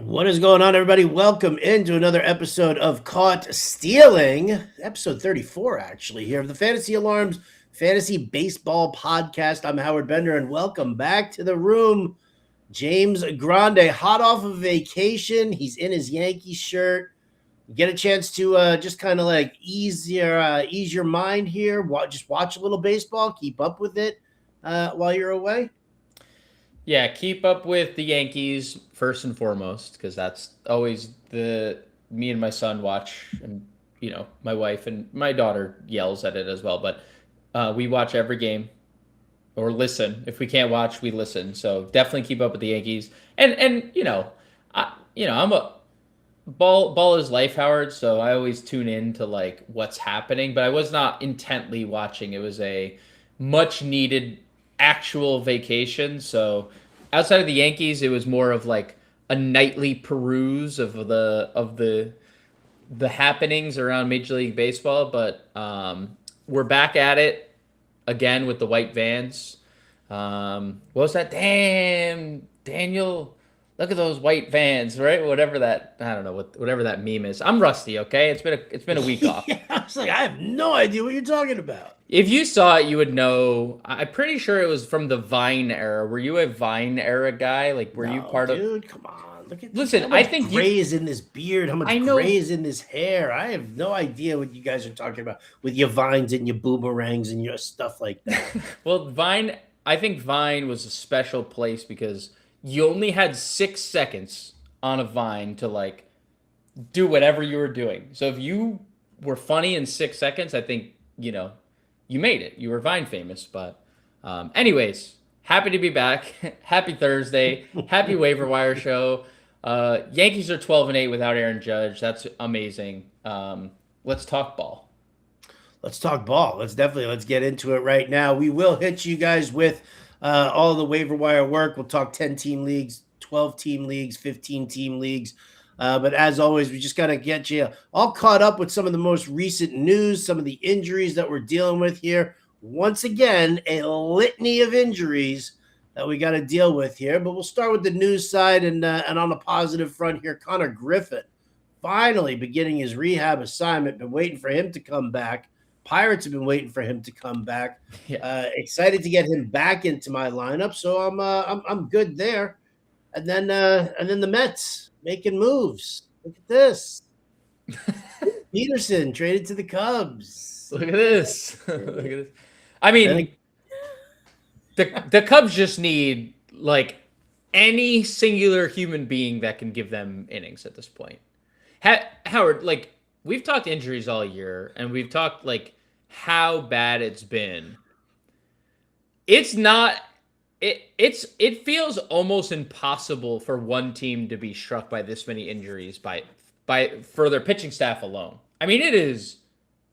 What is going on, everybody? Welcome into another episode of Caught Stealing, episode 34, actually, here of the Fantasy Alarms Fantasy Baseball Podcast. I'm Howard Bender, and welcome back to the room. James Grande, hot off of vacation. He's in his Yankees shirt. Get a chance to just kind of like ease your mind here. Just watch a little baseball, keep up with it while you're away. Yeah, keep up with the Yankees first and foremost, because that's always the me and my son watch, and my wife and my daughter yells at it as well. But we watch every game or listen. If we can't watch, we listen. So definitely keep up with the Yankees. And I'm a ball is life, Howard. So I always tune in to like what's happening, but I was not intently watching. It was a much needed actual vacation. So outside of the Yankees, it was more of like a nightly peruse of the happenings around Major League Baseball. But we're back at it again with the white vans. What was that? Damn, Daniel. Look at those white vans, right? Whatever that, I don't know, whatever that meme is. I'm rusty, okay? It's been a week off. Yeah, I was like, I have no idea what you're talking about. If you saw it, you would know. I'm pretty sure it was from the Vine era. Were you a Vine era guy? Like, were you No, part of? dude, come on. Look at how Listen, I much think gray is in this beard, how much I gray know. is in this hair. I have no idea what you guys are talking about with your vines and your boomerangs and your stuff like that. Well, Vine. I think Vine was a special place because you only had 6 seconds on a Vine to like do whatever you were doing. So if you were funny in 6 seconds, I think you made it. You were Vine famous. But anyways, happy to be back. Happy Thursday. Happy waiver wire show. Yankees are 12-8 without Aaron Judge. That's amazing. Let's talk ball. Let's talk ball. Let's get into it right now. We will hit you guys with all the waiver wire work. We'll talk 10-team leagues, 12-team leagues, 15-team leagues. But as always, we just got to get you all caught up with some of the most recent news, some of the injuries that we're dealing with here. Once again, a litany of injuries that we got to deal with here. But we'll start with the news side and on a positive front here. Connor Griffin finally beginning his rehab assignment. Been waiting for him to come back. Pirates have been waiting for him to come back. Yeah. Excited to get him back into my lineup, so I'm good there. And then the Mets making moves. Look at this. Peterson traded to the Cubs. Look at this. Look at this. I mean, the Cubs just need like any singular human being that can give them innings at this point. Howard, like we've talked injuries all year, and we've talked like how bad it's been. It's not. It feels almost impossible for one team to be struck by this many injuries for their pitching staff alone. I mean, it is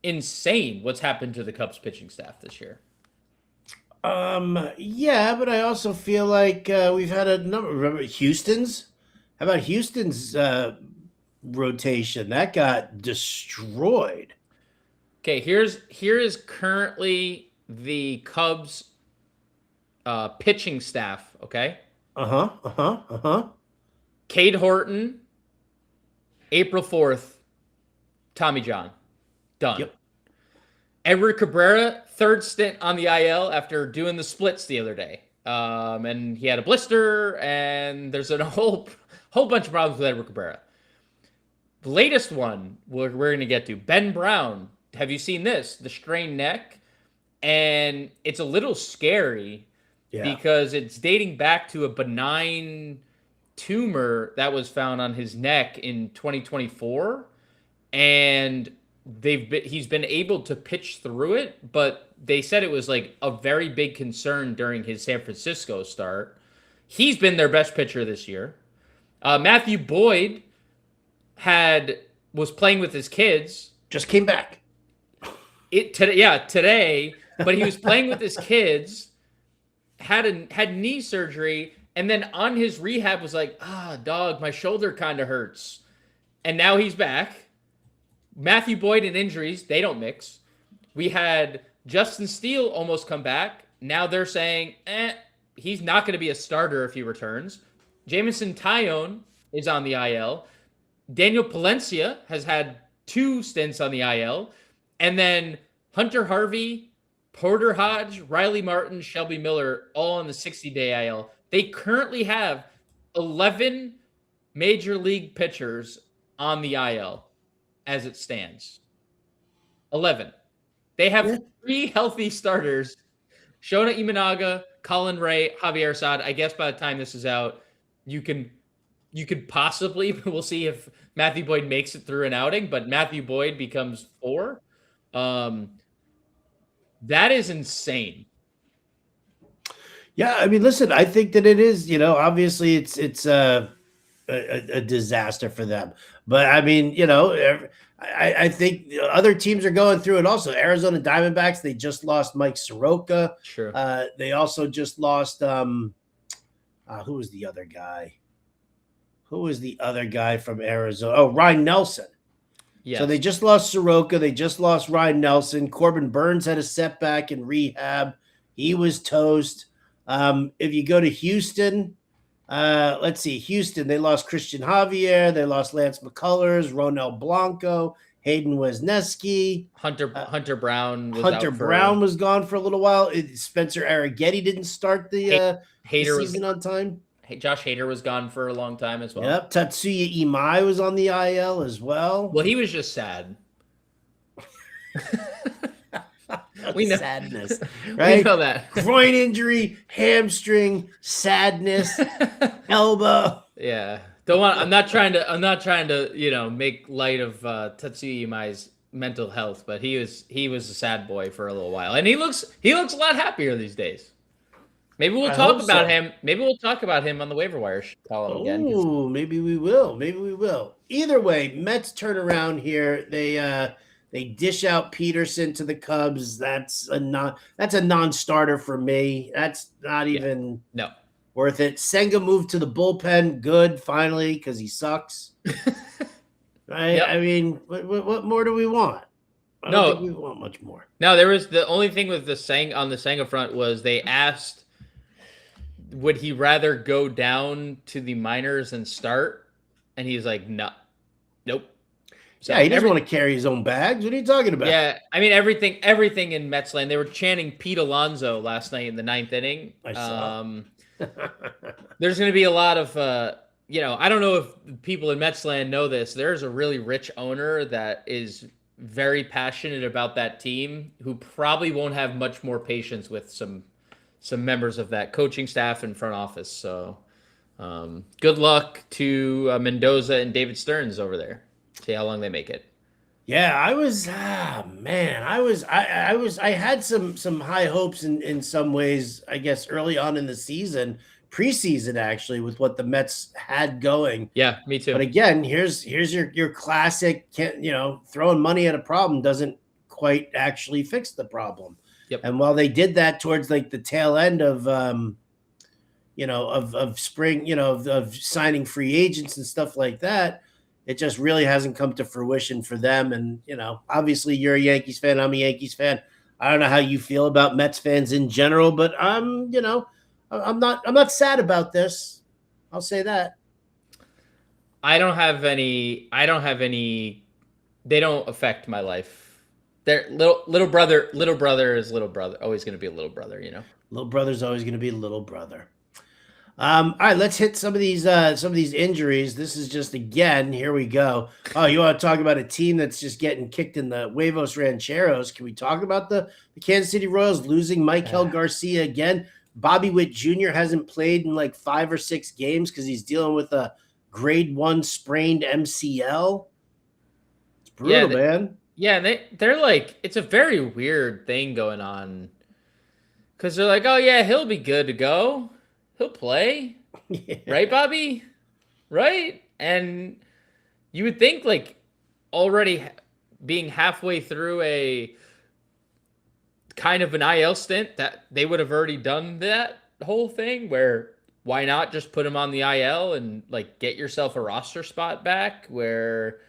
insane what's happened to the Cubs pitching staff this year. Yeah, but I also feel like we've had a number. Remember Houston's? How about Houston's rotation? That got destroyed. Okay, here is currently the Cubs pitching staff. Okay, Cade Horton, April 4th, Tommy John, done. Yep. Edward Cabrera, third stint on the IL after doing the splits the other day. And he had a blister, and there's a whole bunch of problems with Edward Cabrera. The latest one we're going to get to, Ben Brown. Have you seen this? The strained neck. And it's a little scary because it's dating back to a benign tumor that was found on his neck in 2024. And he's been able to pitch through it, but they said it was like a very big concern during his San Francisco start. He's been their best pitcher this year. Matthew Boyd was playing with his kids. Just came back. Today, but he was playing with his kids, had knee surgery, and then on his rehab was like, dog, my shoulder kind of hurts. And now he's back. Matthew Boyd and injuries, they don't mix. We had Justin Steele almost come back. Now they're saying, he's not going to be a starter if he returns. Jameson Tyone is on the IL. Daniel Palencia has had 2 stints on the IL. And then Hunter Harvey, Porter Hodge, Riley Martin, Shelby Miller, all on the 60-day IL. They currently have 11 major league pitchers on the IL as it stands. 11. They have 3 healthy starters. Shona Imanaga, Colin Ray, Javier Assad. I guess by the time this is out, you could possibly, we'll see if Matthew Boyd makes it through an outing, but Matthew Boyd becomes 4. That is insane. Yeah, I mean, listen, I think that it is, obviously it's a disaster for them. But I mean, I think other teams are going through it also. Arizona Diamondbacks, they just lost Mike Soroka. Sure. They also just lost who was the other guy? Who was the other guy from Arizona? Oh, Ryan Nelson. Yeah. So they just lost Soroka. They just lost Ryan Nelson. Corbin Burns had a setback in rehab. He was toast. If you go to Houston, let's see. Houston, they lost Christian Javier. They lost Lance McCullers, Ronel Blanco, Hayden Wesneski. Hunter Brown was gone for a little while. Spencer Arrighetti didn't start the season on time. Josh Hader was gone for a long time as well. Yep. Tatsuya Imai was on the IL as well. Well, he was just sad. We know sadness, right? We know that. Groin injury, hamstring, sadness, elbow. Yeah. I'm not trying to, make light of Tatsuya Imai's mental health, but he was a sad boy for a little while. And he looks a lot happier these days. Maybe we'll talk about him. Maybe we'll talk about him on the waiver wire column again. Oh, maybe we will. Either way, Mets turn around here. They dish out Peterson to the Cubs. That's a non-starter for me. That's not even worth it. Senga moved to the bullpen. Good, finally, because he sucks. Right? Yep. I mean, what more do we want? I don't think we want much more. No, there was the only thing with on the Senga front was they asked, would he rather go down to the minors and start? And he's like, no, nope. So yeah, he doesn't want to carry his own bags. What are you talking about? Yeah, I mean everything in Mets land. They were chanting Pete Alonso last night in the 9th inning. I saw. There's going to be a lot of, I don't know if people in Mets land know this. There's a really rich owner that is very passionate about that team who probably won't have much more patience with some members of that coaching staff and front office. So good luck to Mendoza and David Stearns over there. See how long they make it. Yeah, I had some high hopes in some ways, I guess, early on in the season, preseason actually, with what the Mets had going. Yeah, me too. But again, here's your classic, throwing money at a problem doesn't quite actually fix the problem. Yep. And while they did that towards like the tail end of spring, of signing free agents and stuff like that, it just really hasn't come to fruition for them. And, obviously you're a Yankees fan. I'm a Yankees fan. I don't know how you feel about Mets fans in general, but I'm not sad about this. I'll say that. I don't have any, they don't affect my life. They're little brother is little brother. Always going to be a little brother, Little brother's always going to be little brother. All right, let's hit some of these injuries. This is just, again, here we go. Oh, you want to talk about a team that's just getting kicked in the huevos rancheros? Can we talk about the Kansas City Royals losing Michael Garcia again? Bobby Witt Jr. hasn't played in like 5 or 6 games because he's dealing with a grade 1 sprained MCL. It's brutal, man. Yeah, they're like, it's a very weird thing going on because they're like, oh yeah, he'll be good to go. He'll play, right, Bobby? Right? And you would think, like, already being halfway through a kind of an IL stint that they would have already done that whole thing where why not just put him on the IL and, like, get yourself a roster spot back where,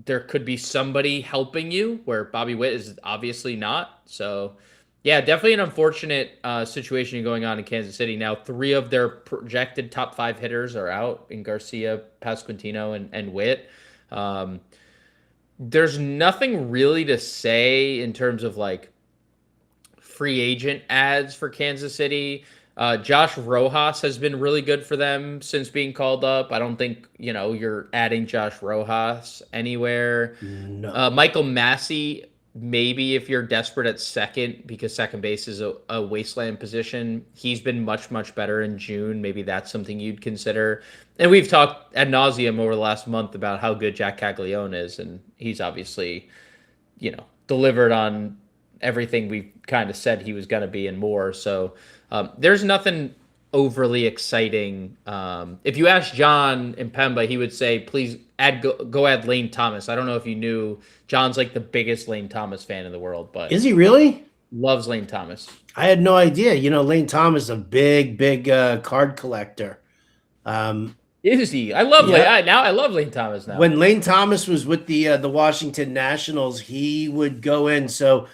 there could be somebody helping you where Bobby Witt is obviously not. So Yeah, definitely an unfortunate situation going on in Kansas City. Now, three of their projected top five hitters are out in Garcia, Pasquantino, and Witt. Um, there's nothing really to say in terms of like free agent ads for Kansas City. Josh Rojas has been really good for them since being called up. I don't think, you're adding Josh Rojas anywhere. No. Michael Massey, maybe if you're desperate at second, because second base is a wasteland position. He's been much, much better in June. Maybe that's something you'd consider. And we've talked ad nauseum over the last month about how good Jack Caglione is, and he's obviously, delivered on everything we kind of said he was going to be and more. So there's nothing overly exciting. If you ask John in Pemba, he would say, please go add Lane Thomas. I don't know if you knew, John's like the biggest Lane Thomas fan in the world, but Is he really? loves Lane Thomas. I had no idea. Lane Thomas, a big card collector. Is he? I love Yeah. Lane. I love Lane Thomas now. When Lane Thomas was with the Washington Nationals, he would go in. So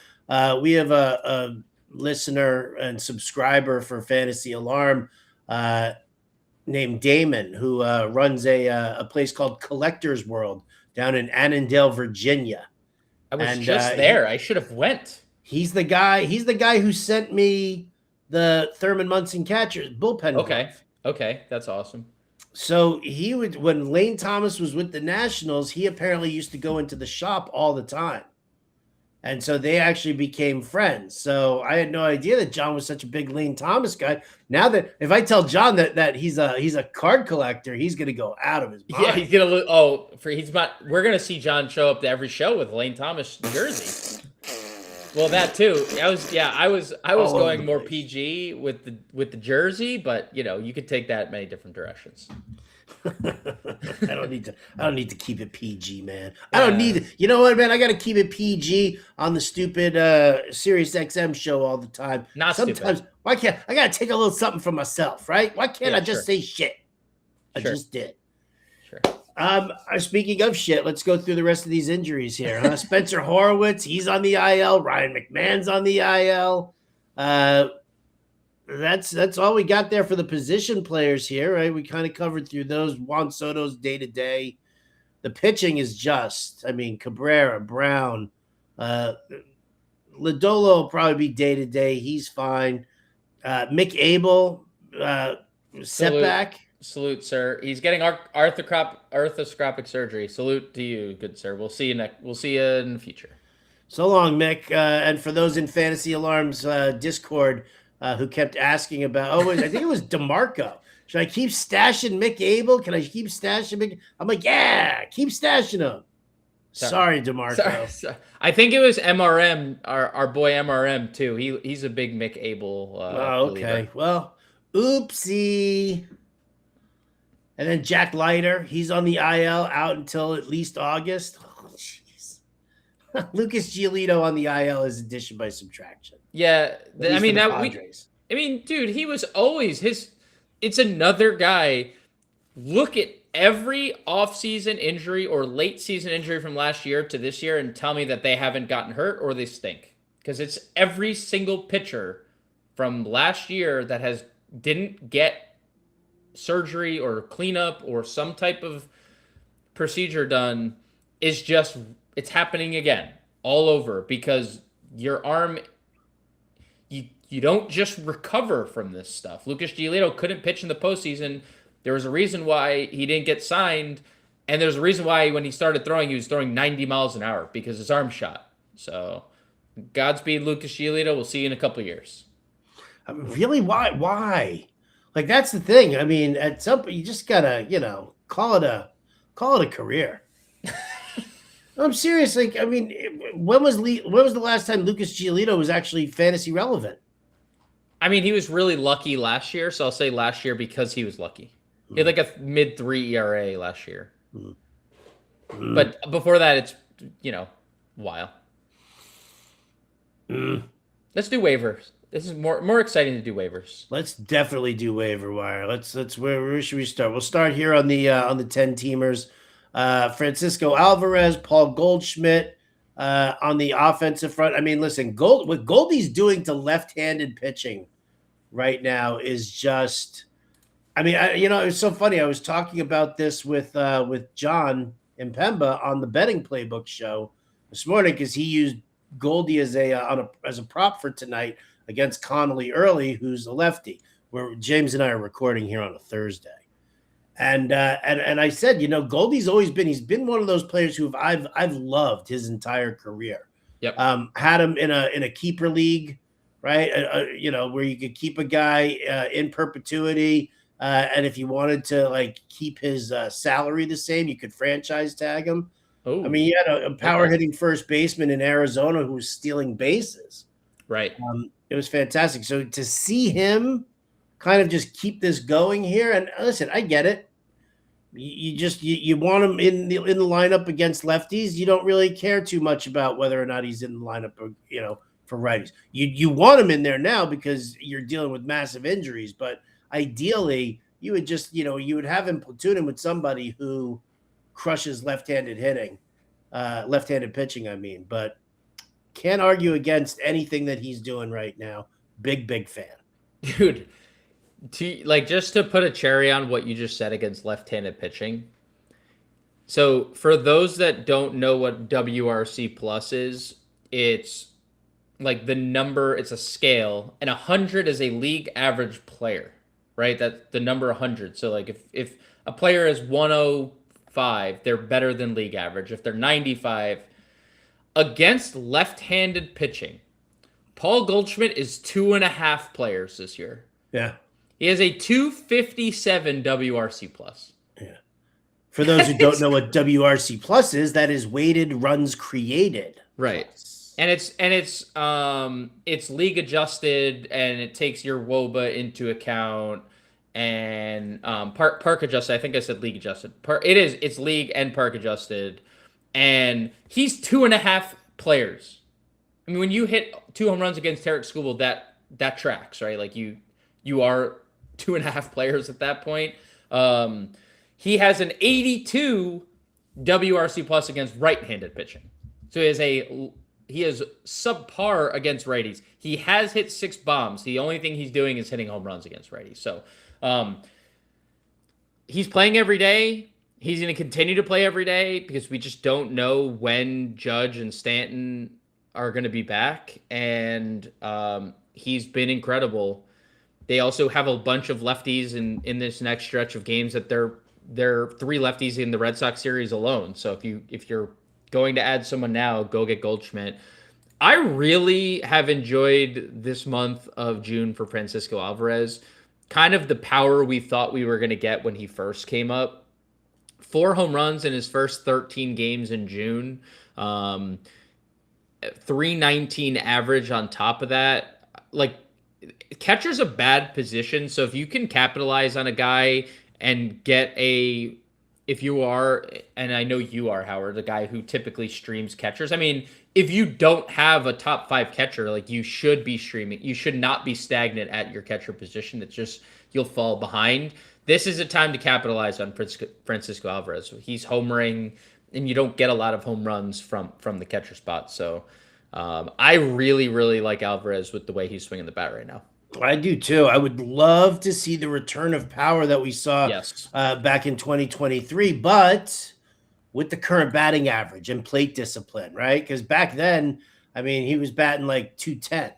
we have a listener and subscriber for Fantasy Alarm named Damon, who runs a place called Collectors World down in Annandale, Virginia. I was just there. I should have went. He's the guy who sent me the Thurman Munson catcher bullpen. Okay. glove. Okay. That's awesome. So he would, when Lane Thomas was with the Nationals, he apparently used to go into the shop all the time. And so they actually became friends. So I had no idea that John was such a big Lane Thomas guy. Now that if I tell John that he's a card collector, he's gonna go out of his mind. Yeah, he's gonna look. Oh, we're gonna see John show up to every show with Lane Thomas jersey. Well, that too. I was going more PG with the jersey, but you could take that many different directions. I don't need to keep it PG, man. I don't need it. You know what, man? I got to keep it PG on the stupid Sirius XM show all the time. Not sometimes. Stupid. Why can't I got to take a little something for myself, right? Why can't I just say shit? I just did. Sure. Speaking of shit, let's go through the rest of these injuries here. Huh? Spencer Horwitz, he's on the IL. Ryan McMahon's on the IL. That's all we got there for the position players here, right? We kind of covered through those. Juan Soto's day to day. The pitching is Cabrera, Brown, Lodolo will probably be day to day. He's fine. Mick Abel, setback. Salute, sir. He's getting arthroscopic surgery. Salute to you, good sir. We'll see you We'll see you in the future. So long, Mick. And for those in Fantasy Alarm's Discord who kept asking about, I think it was DeMarco. Should I keep stashing Mick Abel? Can I keep stashing Mick? I'm like, yeah, keep stashing him. Sorry, DeMarco. Sorry. I think it was MRM, our boy MRM too. He's a big Mick Abel. Okay. Believer. Well, oopsie. And then Jack Leiter, he's on the IL out until at least August. Oh, jeez. Lucas Giolito on the IL is addition by subtraction. Yeah, dude, he was always it's another guy. Look at every offseason injury or late season injury from last year to this year and tell me that they haven't gotten hurt or they stink. Because it's every single pitcher from last year that didn't get surgery or cleanup or some type of procedure done it's happening again all over because your arm, you don't just recover from this stuff. Lucas Giolito couldn't pitch in the postseason. There was a reason why he didn't get signed, and there's a reason why when he started throwing, he was throwing 90 miles an hour because his arm shot. So Godspeed, Lucas Giolito. We'll see you in a couple of years. Really? Why? Like, that's the thing. At some point, you just gotta, call it a career. I'm serious. Like, when was the last time Lucas Giolito was actually fantasy relevant? He was really lucky last year, so I'll say last year because he was lucky. He had like a mid-3 ERA last year. But before that, it's, a while. Let's do waivers. This is more exciting to do waivers. Let's definitely do waiver wire. Let's where should we start? We'll start here on the 10 teamers. Francisco Alvarez, Paul Goldschmidt, on the offensive front. I mean, listen, what Goldie's doing to left-handed pitching right now is just. I mean, it's so funny. I was talking about this with John Impemba on the Betting Playbook show this morning because he used Goldie as a prop for tonight against Connolly Early, who's a lefty. Where James and I are recording here on a Thursday, and I said, Goldie's always he's been one of those players who I've loved his entire career. Yep. Had him in a keeper league, right? Where you could keep a guy in perpetuity. And if you wanted to keep his salary the same, you could franchise tag him. Oh, I mean, you had a power hitting first baseman in Arizona who was stealing bases. Right. It was fantastic. So to see him kind of just keep this going here, and listen, I get it. You want him in the lineup against lefties. You don't really care too much about whether or not he's in the lineup, for righties. You want him in there now because you're dealing with massive injuries, but ideally, you would just, you would have him platoon him with somebody who crushes left-handed pitching, I mean. But can't argue against anything that he's doing right now. Big fan. Dude, just to put a cherry on what you just said against left-handed pitching. So for those that don't know what WRC plus is, it's the number, it's a scale, and 100 is a league average player. Right, that's the number 100. So if a player is 105, they're better than league average. If they're 95, against left-handed pitching, Paul Goldschmidt is 2.5 players this year. Yeah, he has a 257 WRC plus. Yeah. For those who don't know what WRC plus is, that is weighted runs created. Right. And it's league adjusted, and it takes your WOBA into account, and park adjusted. I think I said league adjusted. It's league and park adjusted, and he's 2.5 players. I mean, when you hit 2 home runs against Tarek Skubal, that tracks, right? You are 2.5 players at that point. He has an 82 WRC plus against right-handed pitching, so he is subpar against righties. He has hit 6 bombs. The only thing he's doing is hitting home runs against righties. So he's playing every day. He's going to continue to play every day because we just don't know when Judge and Stanton are going to be back. And he's been incredible. They also have a bunch of lefties in this next stretch of games that they're 3 lefties in the Red Sox series alone. So if you're going to add someone now, go get Goldschmidt. I really have enjoyed this month of June for Francisco Alvarez. Kind of the power we thought we were going to get when he first came up. 4 home runs in his first 13 games in June. 319 average on top of that. Catcher's a bad position, so if you can capitalize on a guy and get if you are, and I know you are, Howard, the guy who typically streams catchers. I mean, if you don't have a top 5 catcher, you should be streaming. You should not be stagnant at your catcher position. It's just you'll fall behind. This is a time to capitalize on Francisco Alvarez. He's homering, and you don't get a lot of home runs from the catcher spot. So I really, really like Alvarez with the way he's swinging the bat right now. I do too. I would love to see the return of power that we saw back in 2023, but with the current batting average and plate discipline, right? Because back then, I mean, he was batting 210.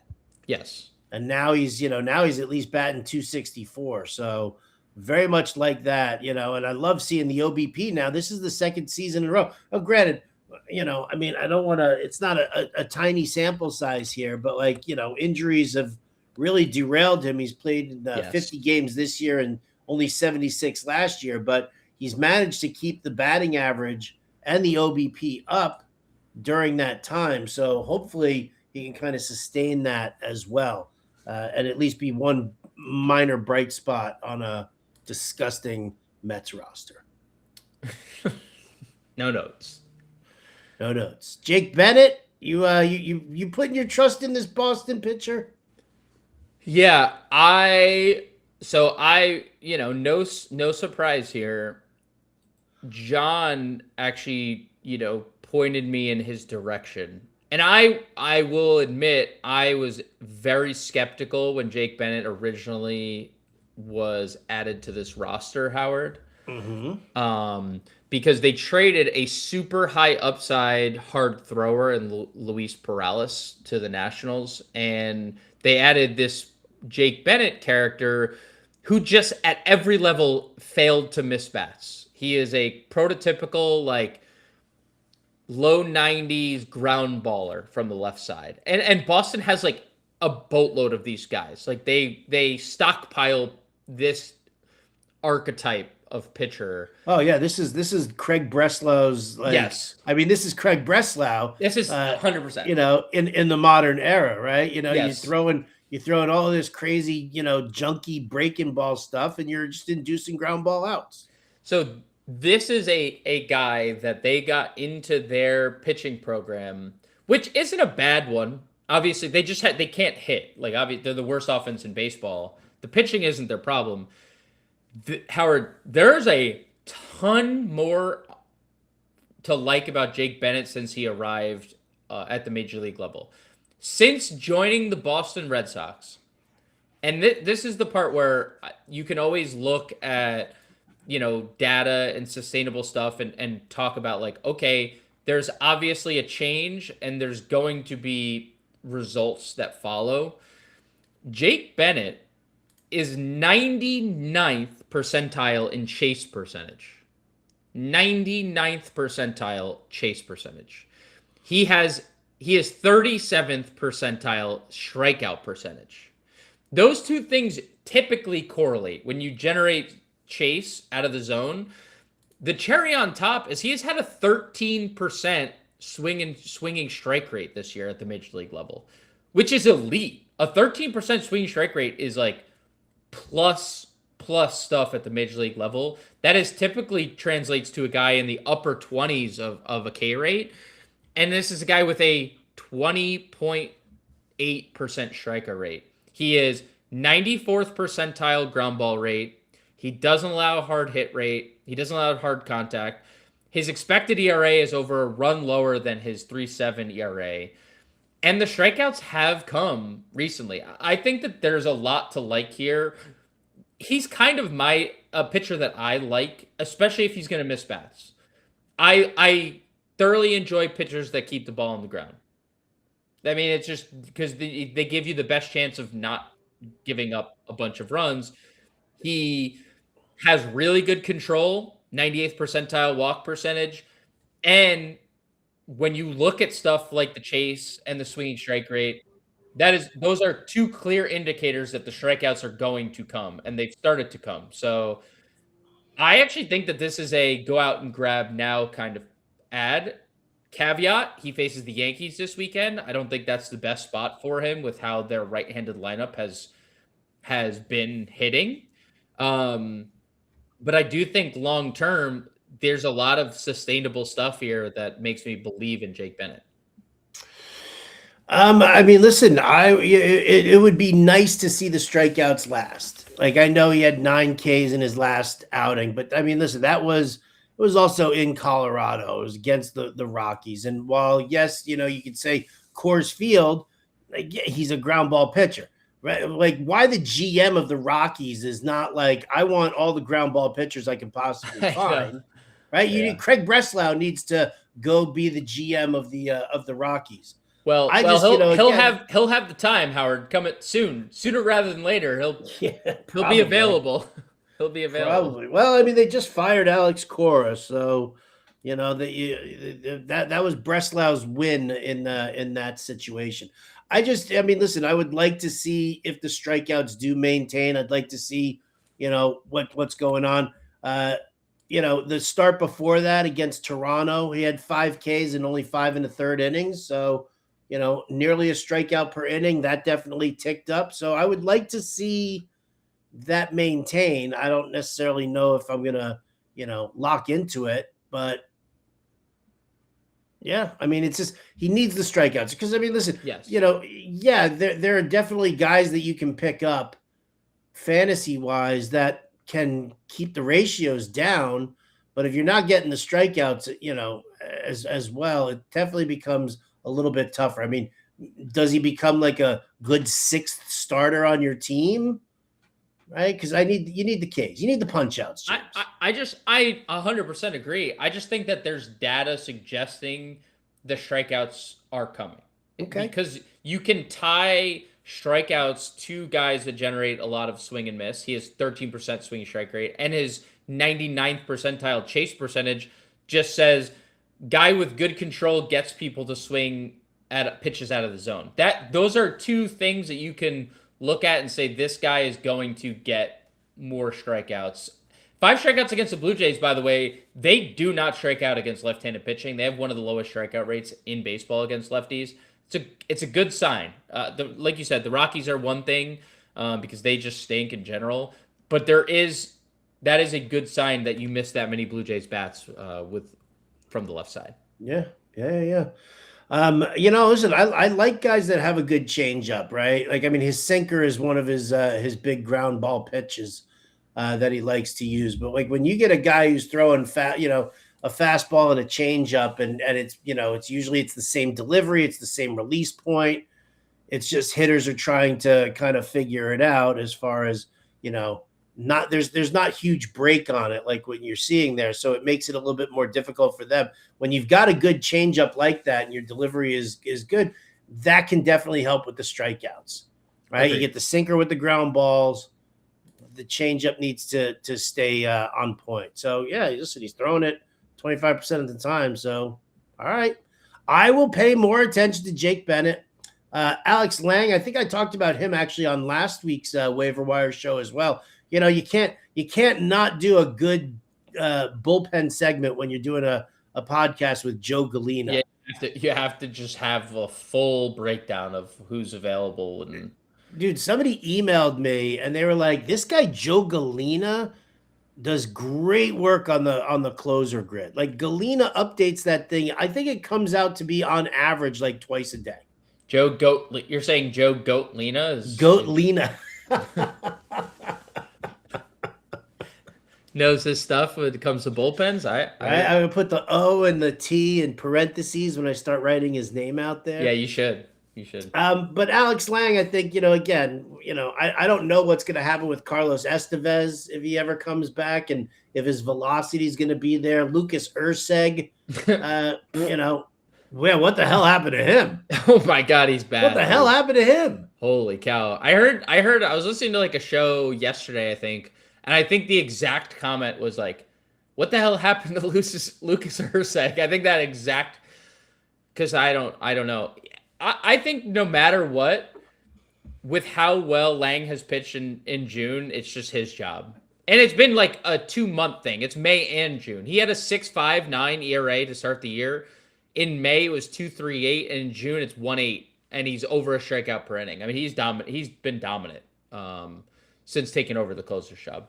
Yes. And now he's at least batting 264. So very much like that, and I love seeing the OBP now. This is the 2nd season in a row. Oh, granted, I mean, I don't want to, it's not a tiny sample size here, but injuries have really derailed him. He's played 50 games this year and only 76 last year, but he's managed to keep the batting average and the OBP up during that time. So hopefully he can kind of sustain that as well, and at least be one minor bright spot on a disgusting Mets roster. No notes. Jake Bennett, you putting your trust in this Boston pitcher? Yeah, no surprise here. John actually, pointed me in his direction. And I will admit I was very skeptical when Jake Bennett originally was added to this roster, Howard. Because they traded a super high upside hard thrower in Luis Perales to the Nationals, and they added this Jake Bennett character who just at every level failed to miss bats. He is a prototypical like low 90s ground baller from the left side. And Boston has like a boatload of these guys. Like they stockpile this archetype of pitcher. Oh yeah, this is Craig Breslau's. Like, yes, I mean this is Craig Breslau. This is 100%. You know, in the modern era, right? You know, yes. you're throwing all this crazy, you know, junky breaking ball stuff, and you're just inducing ground ball outs. So this is a guy that they got into their pitching program, which isn't a bad one. Obviously, they can't hit. Like obviously, they're the worst offense in baseball. The pitching isn't their problem. Howard, there's a ton more to like about Jake Bennett since he arrived at the major league level. Since joining the Boston Red Sox, and this is the part where you can always look at, you know, data and sustainable stuff and talk about like, okay, there's obviously a change and there's going to be results that follow. Jake Bennett is 99th percentile in chase percentage. 99th percentile chase percentage. He is 37th percentile strikeout percentage. Those two things typically correlate when you generate chase out of the zone. The cherry on top is he has had a 13% swinging strike rate this year at the major league level, which is elite. A 13% swinging strike rate is like plus stuff at the major league level. That is typically translates to a guy in the upper 20s of a K rate. And this is a guy with a 20.8% striker rate. He is 94th percentile ground ball rate. He doesn't allow a hard hit rate. He doesn't allow hard contact. His expected ERA is over a run lower than his 3.7 ERA. And the strikeouts have come recently. I think that there's a lot to like here. He's kind of a pitcher that I like, especially if he's going to miss bats. I thoroughly enjoy pitchers that keep the ball on the ground. I mean, it's just because they give you the best chance of not giving up a bunch of runs. He has really good control, 98th percentile walk percentage. And when you look at stuff like the chase and the swinging strike rate, those are two clear indicators that the strikeouts are going to come, and they've started to come. So I actually think that this is a go out and grab now kind of ad. Caveat, he faces the Yankees this weekend. I don't think that's the best spot for him with how their right-handed lineup has been hitting. But I do think long-term, there's a lot of sustainable stuff here that makes me believe in Jake Bennett. I mean, listen, it would be nice to see the strikeouts last. Like, I know he had 9 Ks in his last outing, but I mean, listen, it was also in Colorado. It was against the Rockies. And while, yes, you know, you could say Coors Field, like, yeah, he's a ground ball pitcher, right? Like, why the GM of the Rockies is not like, I want all the ground ball pitchers I can possibly find, right? Yeah. Craig Breslau needs to go be the GM of the Rockies. Well, he'll have the time, Howard. Sooner rather than later. He'll be available. He'll be available. Probably. Well, I mean, they just fired Alex Cora, so you know that was Breslau's win in that situation. I mean, listen, I would like to see if the strikeouts do maintain. I'd like to see, you know, what's going on. You know, the start before that against Toronto, he had 5 Ks and only 5 in the third inning, so. You know, nearly a strikeout per inning. That definitely ticked up. So I would like to see that maintain. I don't necessarily know if I'm going to, you know, lock into it. But, yeah, I mean, it's just he needs the strikeouts. Because, I mean, listen, yes. You know, yeah, there are definitely guys that you can pick up fantasy-wise that can keep the ratios down. But if you're not getting the strikeouts, you know, as well, it definitely becomes a little bit tougher. I mean, does he become like a good sixth starter on your team? Right? Because you need the K's, you need the punch outs, James. I 100% agree. I just think that there's data suggesting the strikeouts are coming. Okay. Because you can tie strikeouts to guys that generate a lot of swing and miss. He has 13% swing strike rate, and his 99th percentile chase percentage just says guy with good control gets people to swing at pitches out of the zone. Those are two things that you can look at and say this guy is going to get more strikeouts. 5 strikeouts against the Blue Jays, by the way, they do not strike out against left-handed pitching. They have one of the lowest strikeout rates in baseball against lefties. It's a good sign. Like you said, the Rockies are one thing because they just stink in general. But that is a good sign that you missed that many Blue Jays bats from the left side. Yeah. Listen, I like guys that have a good changeup, right? Like, I mean, his sinker is one of his big ground ball pitches that he likes to use. But like when you get a guy who's throwing a fastball and a changeup, and it's it's usually the same delivery, it's the same release point. It's just hitters are trying to kind of figure it out as far as not there's not huge break on it like what you're seeing there, so it makes it a little bit more difficult for them. When you've got a good changeup like that and your delivery is good, that can definitely help with the strikeouts, right? Okay. You get the sinker with the ground balls, the changeup needs to stay on point. So yeah, listen, he's throwing it 25% of the time. So all right, I will pay more attention to Jake Bennett. Alex Lang, I think I talked about him actually on last week's waiver wire show as well. You can't not do a good bullpen segment when you're doing a podcast with Joe Galena. Yeah, you have to just have a full breakdown of who's available. And dude, somebody emailed me and they were like, "This guy Joe Galena does great work on the closer grid. Like Galena updates that thing. I think it comes out to be on average like twice a day." You're saying Joe Goatlina is Goatlina. knows his stuff when it comes to bullpens. I would put the O and the T in parentheses when I start writing his name out there. Yeah, you should. But Alex Lang, I think, again, I don't know what's going to happen with Carlos Estevez if he ever comes back and if his velocity is going to be there. Lucas Urseg, what the hell happened to him? Oh my God, he's bad. What the hell happened to him? Holy cow. I heard, I was listening to like a show yesterday, I think, and I think the exact comment was like, what the hell happened to Lucas Urseg? I think that exact, because I don't know. I think no matter what, with how well Lang has pitched in June, it's just his job. And it's been like a 2-month thing. It's May and June. He had a 6.59 ERA to start the year. In May, it was 2.38, and in June, it's 1.8, and he's over a strikeout per inning. I mean, he's dominant. He's been dominant since taking over the closer's job.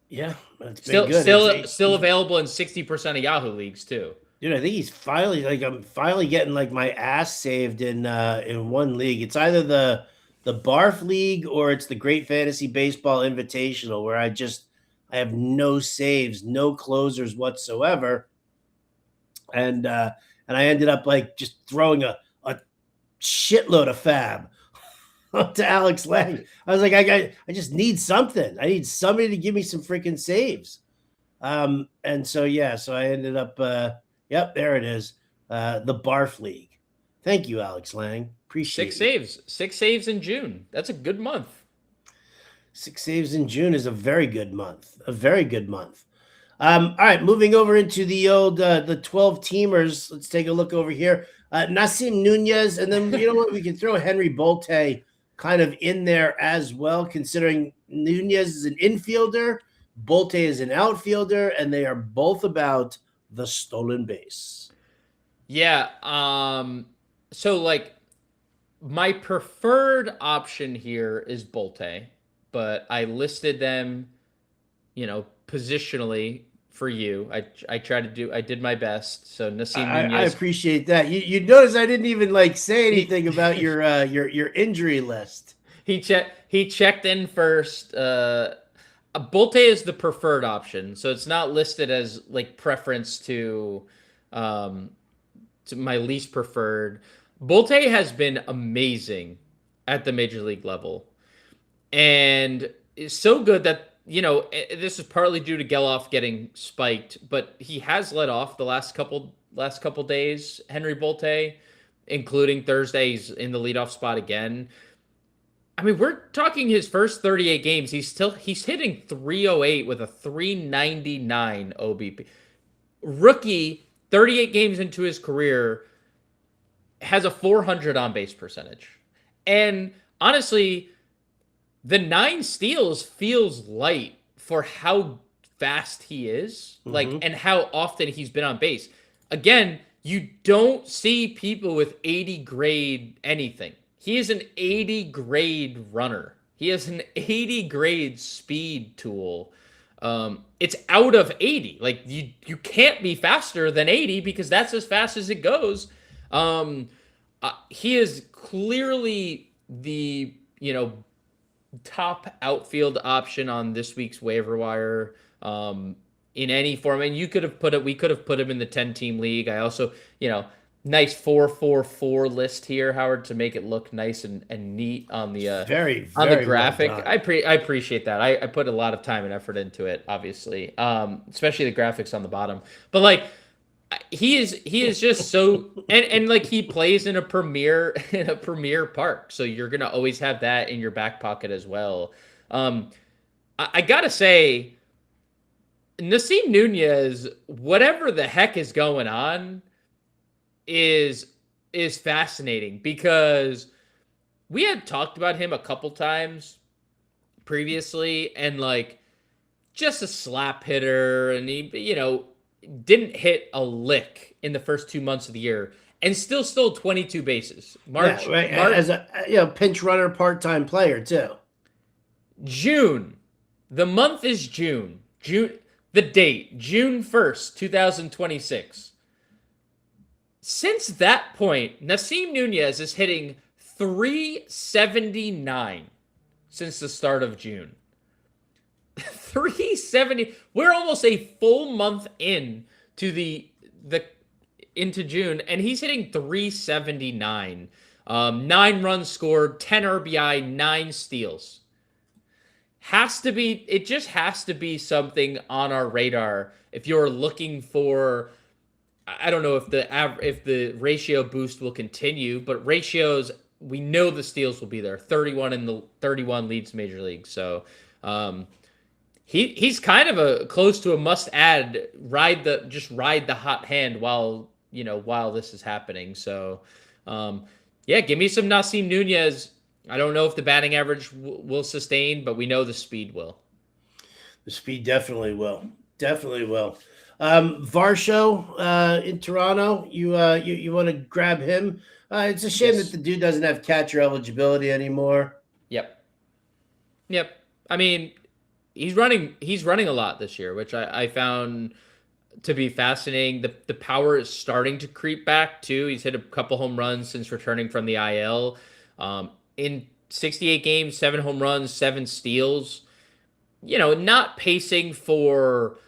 Yeah, that's been good. Still available in 60% of Yahoo leagues too. Dude, I think he's I'm finally getting like my ass saved in one league. It's either the Barf League or it's the Great Fantasy Baseball Invitational, where I have no saves, no closers whatsoever. And I ended up like just throwing a shitload of fab to Alex Lang. I was like, I just need something. I need somebody to give me some freaking saves. And so I ended up yep, there it is. The Barf League. Thank you, Alex Lang. Appreciate it. 6 saves in June. That's a good month. 6 saves in June is a very good month. A very good month. All right, moving over into the old the 12 teamers. Let's take a look over here. Nasim Nunez, and then you know what? We can throw Henry Bolte kind of in there as well, considering Nunez is an infielder, Bolte is an outfielder, and they are both about the stolen base. Yeah. So like my preferred option here is Bolte, but I listed them, positionally for you. I did my best. So Nasim Nunez. I appreciate that. You notice I didn't even like say anything about your injury list. He checked in first. Bolte is the preferred option, so it's not listed as like preference to To my least preferred. Bolte has been amazing at the major league level, and is so good that this is partly due to Geloff getting spiked, but he has let off the last couple days. Henry Bolte, including Thursday, he's in the leadoff spot again. I mean, we're talking his first 38 games. He's hitting 308 with a 399 OBP. Rookie, 38 games into his career, has a 400 on base percentage. And honestly, the 9 steals feels light for how fast he is, and how often he's been on base. Again, you don't see people with 80 grade anything. He is an 80 grade runner. He has an 80 grade speed tool. It's out of 80. Like you can't be faster than 80 because that's as fast as it goes. He is clearly the top outfield option on this week's waiver wire. In any form, and we could have put him in the 10-team league. I also, nice 4-4-4 list here, Howard, to make it look nice and neat on the very on the graphic. Well I appreciate that. I put a lot of time and effort into it, obviously, especially the graphics on the bottom. But like, he is just so and like he plays in a premier park, so you're gonna always have that in your back pocket as well. I gotta say, Nasim Nunez, whatever the heck is going on, is fascinating because we had talked about him a couple times previously, and like just a slap hitter, and he didn't hit a lick in the first 2 months of the year, and still stole 22 bases. March as a pinch runner, part-time player too. June, the month is June. The date, June 1st, 2026. Since that point, Nasim Nunez is hitting 379 since the start of June. 370. We're almost a full month in to into June, and he's hitting 379. 9 runs scored, 10 RBI, 9 steals. It just has to be something on our radar if you're looking for. I don't know if the ratio boost will continue, but ratios, we know the steals will be there. 31 leads major league. So he's kind of close to a must add. Ride the hot hand while this is happening. So give me some Nasim Nunez. I don't know if the batting average will sustain, but we know the speed will. The speed definitely will. Definitely will. Varsho in Toronto, you want to grab him? It's a shame that the dude doesn't have catcher eligibility anymore. Yep. I mean, he's running a lot this year, which I found to be fascinating. The power is starting to creep back too. He's hit a couple home runs since returning from the IL. In 68 games, 7 home runs, 7 steals. Not pacing for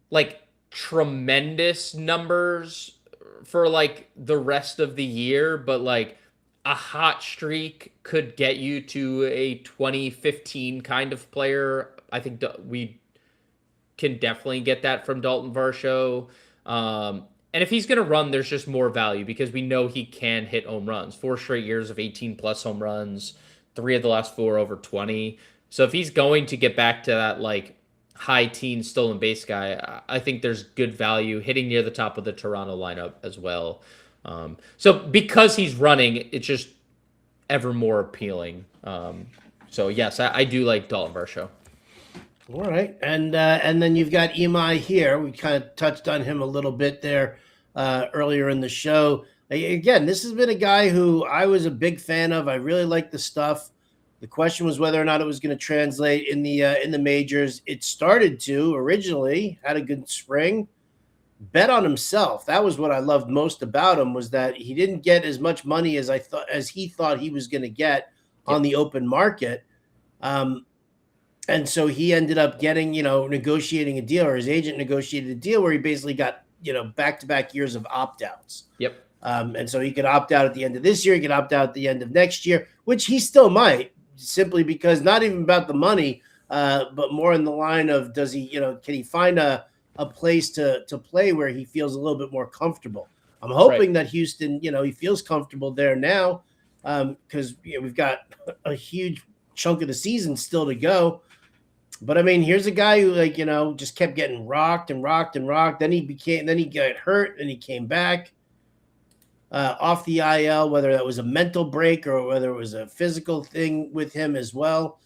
like tremendous numbers for like the rest of the year, but like a hot streak could get you to a 2015 kind of player. I think we can definitely get that from Dalton Varsho. And if he's going to run, there's just more value because we know he can hit home runs. 4 straight years of 18-plus home runs, 3 of the last 4 over 20. So if he's going to get back to that like high teen stolen base guy, I think there's good value hitting near the top of the Toronto lineup as well. So because he's running, it's just ever more appealing. So yes, I do like Dalton Varsho. All right, and then you've got Imai here. We kind of touched on him a little bit there earlier in the show. Again, this has been a guy who I was a big fan of. I really liked the stuff. The question was whether or not it was going to translate in the majors. It started to originally, had a good spring. Bet on himself. That was what I loved most about him, was that he didn't get as much money as he thought he was going to get on the open market. And so he ended up getting, negotiating a deal, or his agent negotiated a deal where he basically got back-to-back years of opt-outs. Yep. And so he could opt out at the end of this year. He could opt out at the end of next year, which he still might, simply because not even about the money, but more in the line of can he find a place to play where he feels a little bit more comfortable. I'm hoping that Houston, he feels comfortable there now, because we've got a huge chunk of the season still to go. But I mean, here's a guy who just kept getting rocked and rocked and rocked. Then he got hurt and he came back off the IL, whether that was a mental break or whether it was a physical thing with him as well.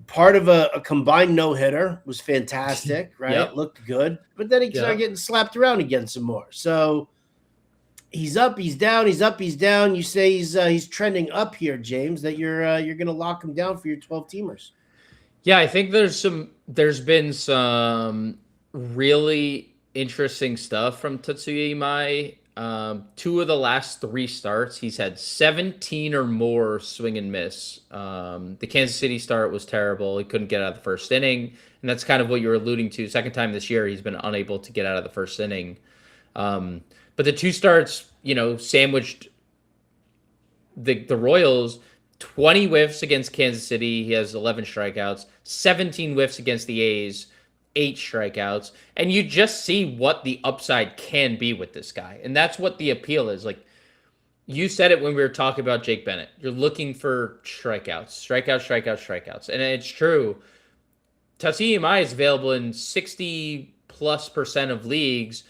Part of a combined no-hitter was fantastic, right? Yep. Looked good, but then he started getting slapped around again some more. So he's up, he's down, he's up, he's down. You say he's trending up here, James, that you're going to lock him down for your 12-teamers. Yeah, I think there's been some really interesting stuff from Tatsuya Imai. 2 of the last 3 starts, he's had 17 or more swing and miss. The Kansas City start was terrible. He couldn't get out of the first inning, and that's kind of what you're alluding to. Second time this year, he's been unable to get out of the first inning. But the 2 starts, sandwiched the Royals. 20 whiffs against Kansas City. He has 11 strikeouts. 17 whiffs against the A's. 8 strikeouts. And you just see what the upside can be with this guy. And that's what the appeal is. Like, you said it when we were talking about Jake Bennett. You're looking for strikeouts. And it's true. Tatsuya Imai is available in 60+% of leagues.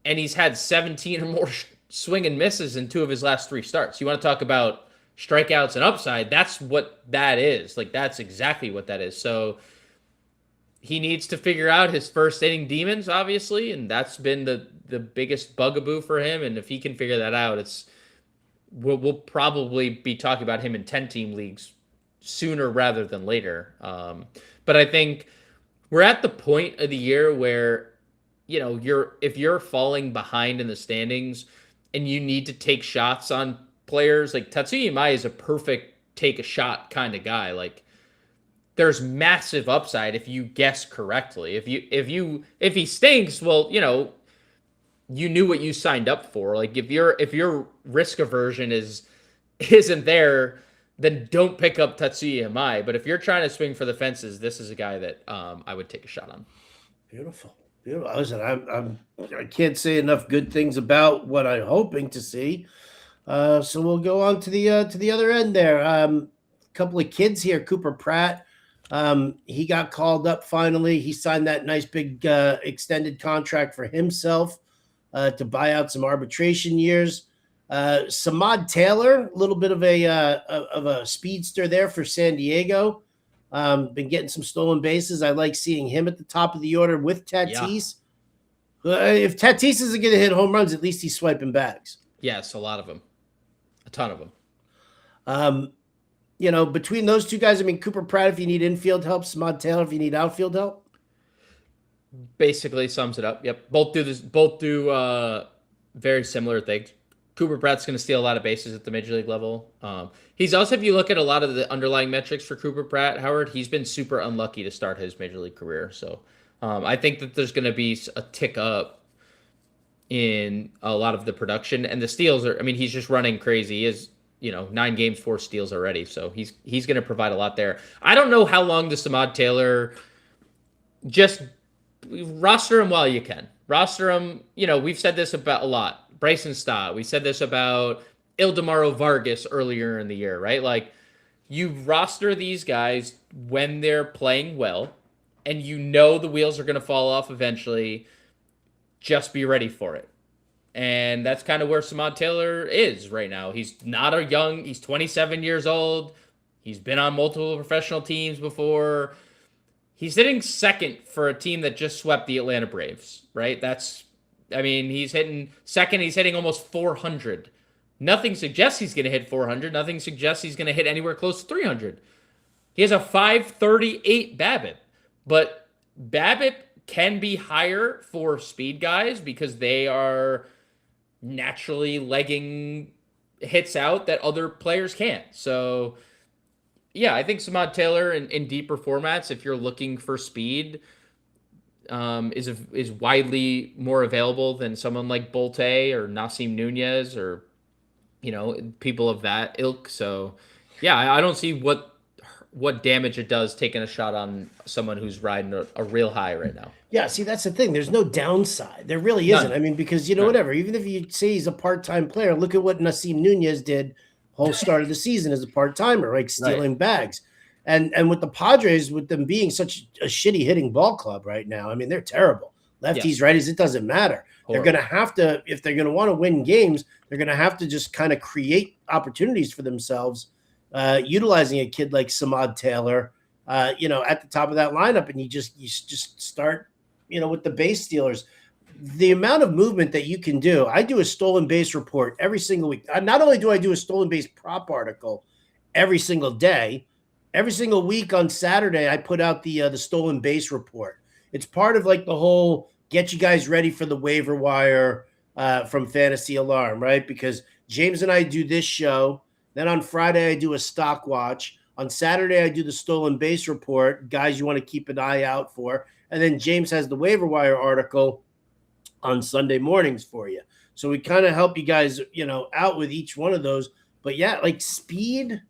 And he's had 17 or more swing and misses in 2 of his last 3 starts. You want to talk about strikeouts and upside? That's what that is. Like, that's exactly what that is. So he needs to figure out his first inning demons, obviously, and that's been the biggest bugaboo for him. And if he can figure that out, we'll probably be talking about him in 10-team leagues sooner rather than later. But I think we're at the point of the year where if you're falling behind in the standings and you need to take shots on players, like Tatsuya Imai is a perfect take a shot kind of guy. Like, there's massive upside if you guess correctly. If he stinks, well, you knew what you signed up for. Like, if your risk aversion isn't there, then don't pick up Tatsuya Imai. But if you're trying to swing for the fences, this is a guy that I would take a shot on. Beautiful. Listen, I can't say enough good things about what I'm hoping to see. So we'll go on to the other end there. A couple of kids here. Cooper Pratt, he got called up finally. He signed that nice big extended contract for himself to buy out some arbitration years. Samad Taylor, a little bit of a speedster there for San Diego. Been getting some stolen bases. I like seeing him at the top of the order with Tatis. Yeah. If Tatis isn't going to hit home runs, at least he's swiping bags. Yes, a lot of them. A ton of them. Between those 2 guys, I mean, Cooper Pratt if you need infield help, Samad Taylor if you need outfield help. Basically sums it up. Yep. Both do very similar things. Cooper Pratt's going to steal a lot of bases at the major league level. He's also, if you look at a lot of the underlying metrics for Cooper Pratt, Howard, he's been super unlucky to start his major league career. So I think that there's going to be a tick up in a lot of the production, and the steals he's just running crazy. He is, 9 games, 4 steals already. So he's going to provide a lot there. I don't know how long the Samad Taylor, just roster him while you can. Roster him. We've said this about a lot. Bryson Stott. We said this about Ildemaro Vargas earlier in the year, right? Like, you roster these guys when they're playing well, and the wheels are going to fall off eventually. Just be ready for it. And that's kind of where Samad Taylor is right now. He's he's 27 years old. He's been on multiple professional teams before. He's hitting second for a team that just swept the Atlanta Braves, right? He's hitting second. He's hitting almost 400. Nothing suggests he's going to hit 400. Nothing suggests he's going to hit anywhere close to 300. He has a 538 BABIP. But BABIP can be higher for speed guys because they are naturally legging hits out that other players can't. So, yeah, I think Samad Taylor in deeper formats, if you're looking for speed, is widely more available than someone like Bolte or Nassim Nunez or people of that ilk. So yeah, I don't see what damage it does taking a shot on someone who's riding a real high right now. Yeah, see, that's the thing. There's no downside. There really isn't. None. I mean, because None. whatever. Even if you say he's a part-time player, look at what Nassim Nunez did whole start of the season as a part-timer, like stealing bags. And with the Padres, with them being such a shitty hitting ball club right now, I mean, they're terrible. Lefties, righties, it doesn't matter. Horrible. They're going to have to, if they're going to want to win games, they're going to have to just kind of create opportunities for themselves, utilizing a kid like Samad Taylor, at the top of that lineup, and you just start, with the base stealers. The amount of movement that you can do. I do a stolen base report every single week. Not only do I do a stolen base prop article every single day, every single week on Saturday, I put out the stolen base report. It's part of like the whole get you guys ready for the waiver wire from Fantasy Alarm, right? Because James and I do this show. Then on Friday, I do a stock watch. On Saturday, I do the stolen base report, guys you want to keep an eye out for. And then James has the waiver wire article on Sunday mornings for you. So we kind of help you guys, out with each one of those. But yeah, like speed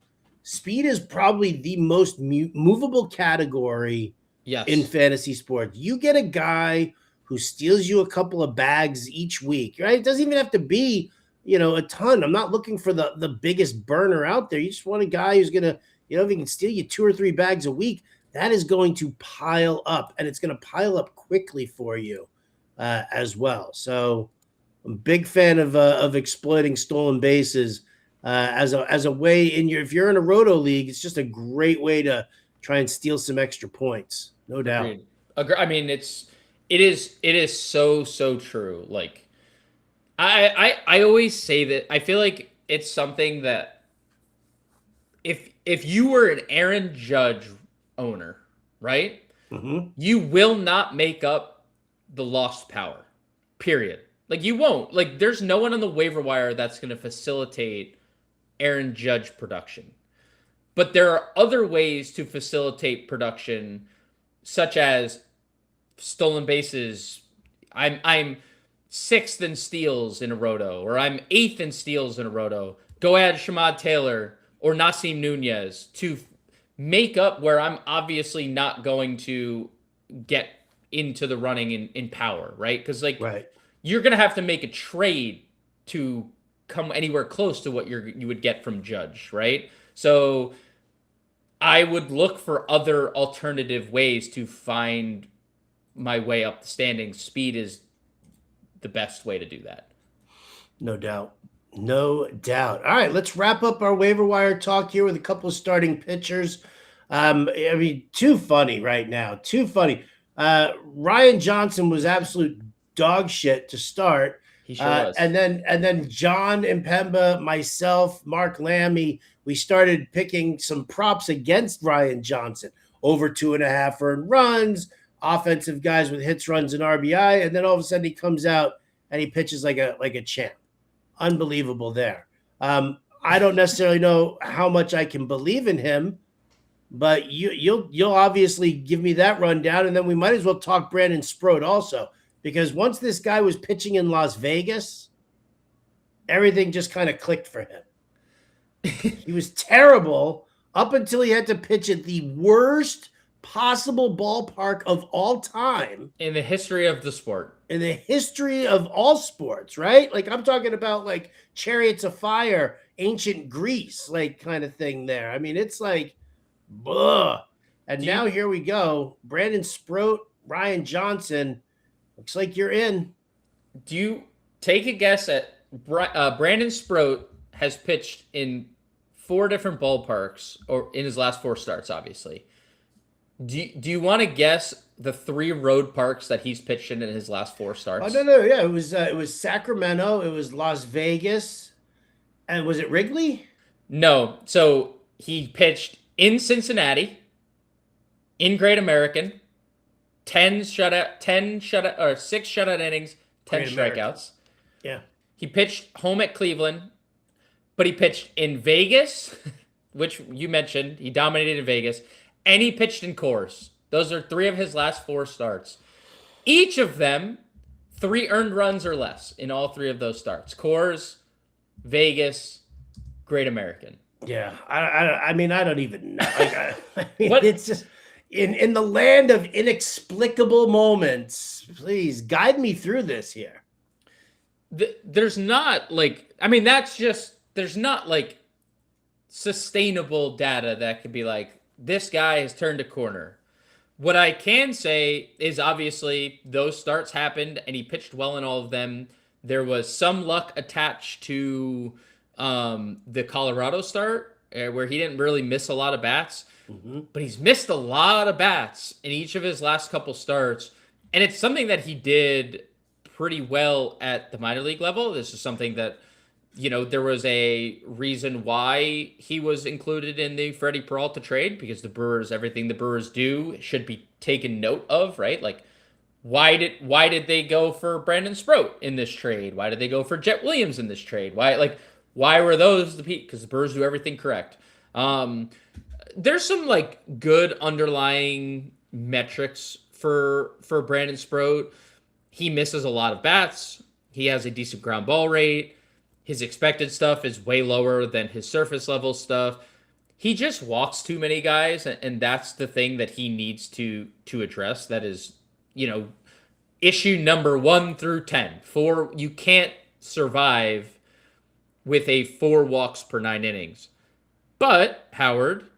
is probably the most movable category in fantasy sports. You get a guy who steals you a couple of bags each week, right? It doesn't even have to be, a ton. I'm not looking for the biggest burner out there. You just want a guy who's going to, if he can steal you 2 or 3 bags a week, that is going to pile up, and it's going to pile up quickly for you as well. So I'm a big fan of exploiting stolen bases as a way if you're in a roto league, it's just a great way to try and steal some extra points. No doubt. Agreed. I mean, it is so true. Like I always say that I feel like it's something that if you were an Aaron Judge owner, right? Mm-hmm. You will not make up the lost power. Period. Like you won't. Like there's no one on the waiver wire that's going to facilitate Aaron Judge production. But there are other ways to facilitate production, such as stolen bases. I'm 6th in steals in a roto, or I'm 8th in steals in a roto. Go add Samad Taylor or Nassim Nunez to make up where I'm obviously not going to get into the running in power, right? Because you're going to have to make a trade to come anywhere close to what you would get from Judge, right? So I would look for other alternative ways to find my way up the standings. Speed is the best way to do that. No doubt. No doubt. All right, let's wrap up our waiver wire talk here with a couple of starting pitchers. Too funny right now. Too funny. Ryan Johnson was absolute dog shit to start. He sure was. And then John Impemba, myself, Mark Lammy, we started picking some props against Ryan Johnson. Over 2.5 earned runs, offensive guys with hits, runs, and RBI. And then all of a sudden he comes out and he pitches like a champ. Unbelievable there. I don't necessarily know how much I can believe in him, but you'll obviously give me that rundown, and then we might as well talk Brandon Sproat also, because once this guy was pitching in Las Vegas, everything just kind of clicked for him. He was terrible up until he had to pitch at the worst possible ballpark of all time in the history of the sport. In the history of all sports, right? Like I'm talking about like Chariots of Fire, ancient Greece, like kind of thing there. I mean, it's like, blah. And now here we go. Brandon Sproat, Ryan Johnson. Looks like you're in. Do you take a guess at Brandon Sproat has pitched in 4 different ballparks, or in his last 4 starts, obviously. Do you want to guess the 3 road parks that he's pitched in his last 4 starts? Oh, no. Yeah, it was Sacramento, it was Las Vegas, and was it Wrigley? No. So he pitched in Cincinnati, in Great American, 6 shutout innings, 10 strikeouts. Yeah. He pitched home at Cleveland, but he pitched in Vegas, which you mentioned. He dominated in Vegas, and he pitched in Coors. Those are 3 of his last 4 starts. Each of them, 3 earned runs or less in all 3 of those starts. Coors, Vegas, Great American. Yeah, I mean, I don't even know. Like, I mean, What? it's just in the land of inexplicable moments. Please guide me through this here. There's not like, I mean, there's not like sustainable data that could be like, this guy has turned a corner. What I can say is obviously those starts happened and he pitched well in all of them. There was some luck attached to the Colorado start where he didn't really miss a lot of bats, but he's missed a lot of bats in each of his last couple starts. And it's something that he did pretty well at the minor league level. This is something that, there was a reason why he was included in the Freddie Peralta trade, because the Brewers, everything the Brewers do should be taken note of, right? Like, why did they go for Brandon Sproat in this trade? Why did they go for Jet Williams in this trade? Why were those the peak? Because the Brewers do everything correct. There's some like good underlying metrics for Brandon Sproat. He misses a lot of bats. He has a decent ground ball rate. His expected stuff is way lower than his surface level stuff. He just walks too many guys, and that's the thing that he needs to address. That is, issue number 1 through 10. You can't survive with a 4 walks per 9 innings. But Howard,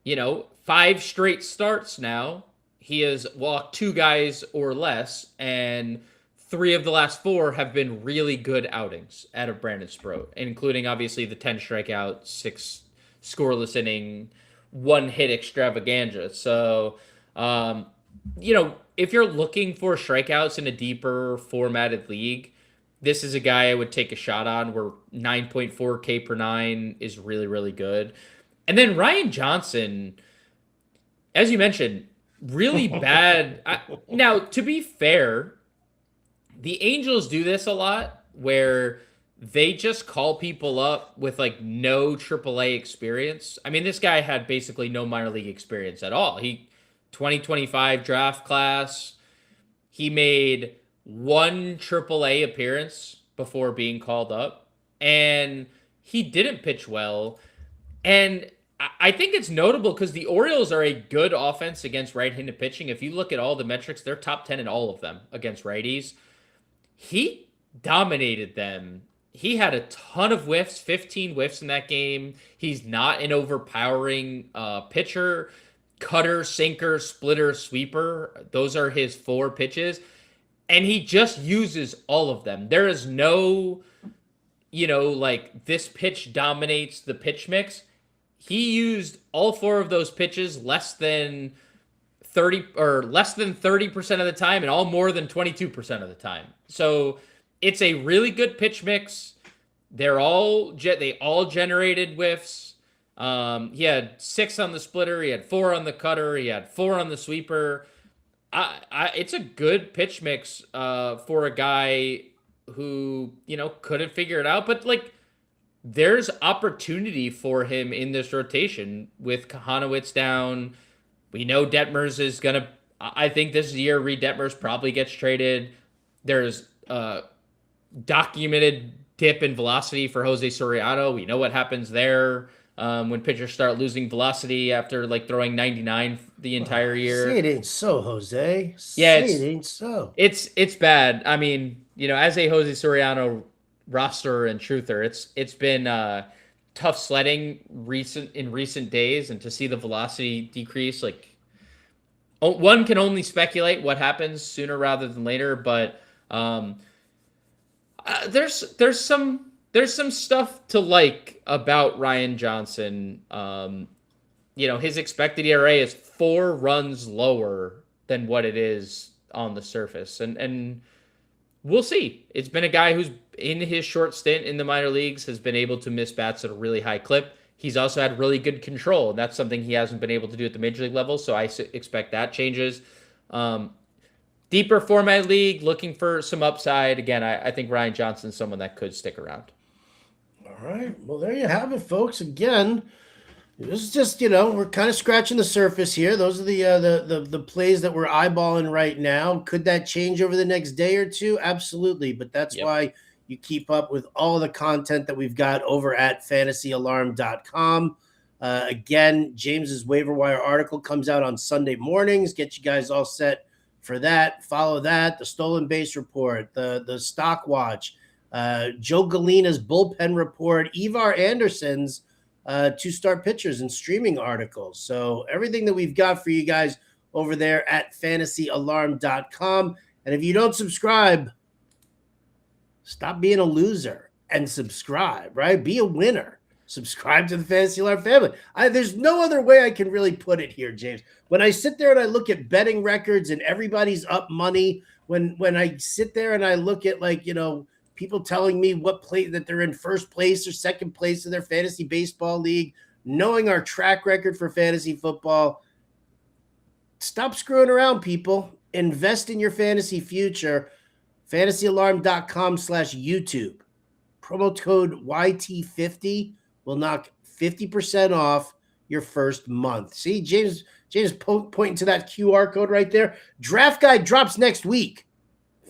5 straight starts now. He has walked 2 guys or less, and 3 of the last 4 have been really good outings out of Brandon Sproat, including obviously the 10 strikeout, 6 scoreless inning, 1 hit extravaganza. So, if you're looking for strikeouts in a deeper formatted league, this is a guy I would take a shot on, where 9.4 K per 9 is really, really good. And then Ryan Johnson, as you mentioned, really bad. Now, to be fair, the Angels do this a lot, where they just call people up with like no AAA experience. I mean, this guy had basically no minor league experience at all. 2025 draft class, he made 1 AAA appearance before being called up, and he didn't pitch well. And I think it's notable because the Orioles are a good offense against right-handed pitching. If you look at all the metrics, they're top 10 in all of them against righties. He dominated them. He had a ton of whiffs, 15 whiffs in that game. He's not an overpowering pitcher. Cutter, sinker, splitter, sweeper. Those are his 4 pitches. And he just uses all of them. There is no, like this pitch dominates the pitch mix. He used all 4 of those pitches less than 30% of the time, and all more than 22% of the time. So it's a really good pitch mix. They all generated whiffs. He had 6 on the splitter. He had 4 on the cutter. He had 4 on the sweeper. It's a good pitch mix for a guy who couldn't figure it out. But like, there's opportunity for him in this rotation with Kahanowitz down. We know Detmers is gonna. I think this year Reed Detmers probably gets traded. There's documented dip in velocity for Jose Soriano. We know what happens there when pitchers start losing velocity after like throwing 99 the entire year. Say it ain't so, Jose. Yeah, it ain't so. It's bad. I mean, as a Jose Soriano roster and truther, it's been tough sledding in recent days, and to see the velocity decrease, like, one can only speculate what happens sooner rather than later. But there's some stuff to like about Ryan Johnson. His expected ERA is 4 runs lower than what it is on the surface, and we'll see. It's been a guy who's, in his short stint in the minor leagues, has been able to miss bats at a really high clip. He's also had really good control, and that's something he hasn't been able to do at the major league level, so I expect that changes. Deeper format league, looking for some upside. Again, I think Ryan Johnson's someone that could stick around. All right. Well, there you have it, folks. Again, This is just, we're kind of scratching the surface here. Those are the plays that we're eyeballing right now. Could that change over the next day or two? Absolutely. But that's why you keep up with all the content that we've got over at fantasyalarm.com. Again, James's waiver wire article comes out on Sunday mornings. Get you guys all set for that. Follow that. The stolen base report, the stock watch, Joe Galina's bullpen report, Ivar Anderson's two-start pitchers and streaming articles. So everything that we've got for you guys over there at fantasyalarm.com. And if you don't subscribe, stop being a loser and subscribe, right? Be a winner. Subscribe to the Fantasy Alarm family. There's no other way I can really put it here, James. When I sit there and I look at betting records and everybody's up money, when I sit there and I look at people telling me what play that they're in first place or second place in their fantasy baseball league, knowing our track record for fantasy football, stop screwing around, people. Invest in your fantasy future. FantasyAlarm.com/YouTube. Promo code YT50 will knock 50% off your first month. See, James pointing to that QR code right there. Draft guide drops next week.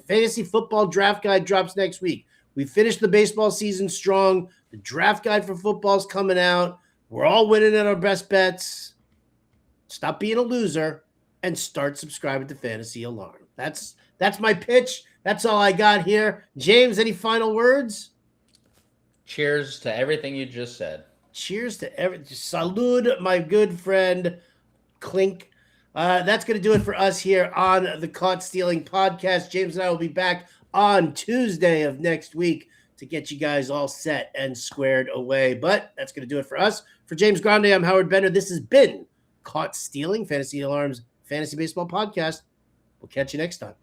Fantasy football draft guide drops next week. We finished the baseball season strong. The draft guide for football's coming out. We're all winning at our best bets. Stop being a loser and start subscribing to Fantasy Alarm. That's my pitch. That's all I got here. James, any final words? Cheers to everything you just said. Cheers to everything. Salud, my good friend. Clink. That's going to do it for us here on the Caught Stealing podcast. James and I will be back on Tuesday of next week to get you guys all set and squared away. But that's going to do it for us. For James Grande, I'm Howard Bennett. This has been Caught Stealing, Fantasy Alarm's Fantasy Baseball Podcast. We'll catch you next time.